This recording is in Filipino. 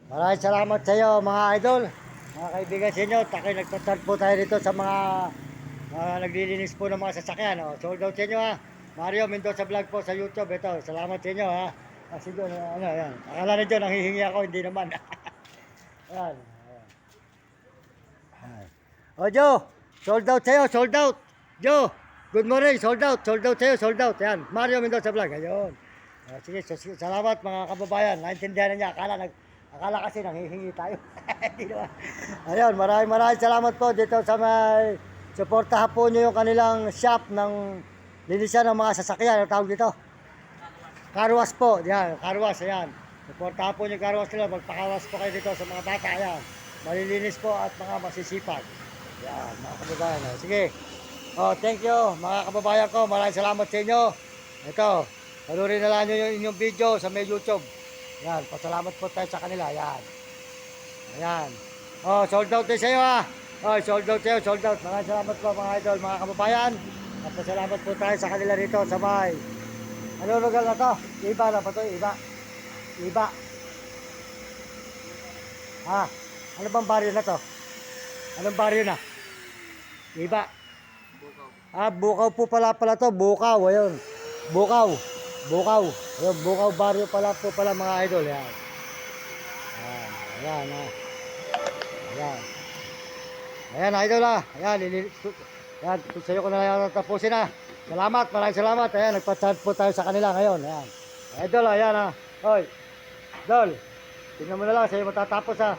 Maraming salamat sa iyo mga idol, mga kaibigan sa inyo. Takoy nagtatag po tayo dito sa mga naglilinis po ng mga sasakyan. Oh. Sold out sa inyo ha. Mario Mendoza Vlog po sa YouTube. Ito, salamat sa inyo ha. Kasi doon, ano, yan. Akala na dyan, nanghihingi ako, hindi naman. Ayan. Ayan. O Joe, sold out sa iyo, sold out. Joe, good morning, sold out sa iyo, sold out. Ayan, Mario Mendoza Vlog, ayun. Sige, salamat mga kababayan. Naintindihan na niya, akala kasi nanghihingi tayo. Hindi naman. Ayun, maraming salamat po dito sa may suportahan po niyo yung kanilang shop ng linisan ng mga sasakyan. Ang tawag dito? Carwash po. Yan, carwash. Ayan. Suportahan po niyo yung carwash nila. Magpakawas po kayo dito sa mga bata. Ayan. Malilinis po at mga masisipag. Yan, mga kababayan. Sige. Oh, thank you mga kababayan ko. Maraming salamat sa inyo. Ito, panurin na lang nyo yung inyong video sa may YouTube. Yan, pasalamat po tayo sa kanila. Yan. Ayan. Oh, sold out din sa iyo ha. Oh, sold out sa iyo, sold out. Maraming salamat po mga idol, mga kababayan. At pasalamat po tayo sa kanila rito sa may. Ano lugar na to? Iba na pa to, iba. Iba. Ha? Ano bang baryo na to? Anong baryo na? Iba. Bukaw. Ah, Bukaw po pala to, Bukaw, ayun. Bukaw. Bukaw. Ayun, Bukaw baryo pala po pala mga idol. Yan. Ayan, ayan, ha. Ayan. Ayan, idol ha. Ayan, ayan, sa'yo ko na lang tapusin ha. Salamat, maraming salamat. Ayan, nagpa-chat po tayo sa kanila ngayon. Ayan. Idol, ayan ha. Hoy, idol. Tingnan mo na lang, sa'yo matatapos ha.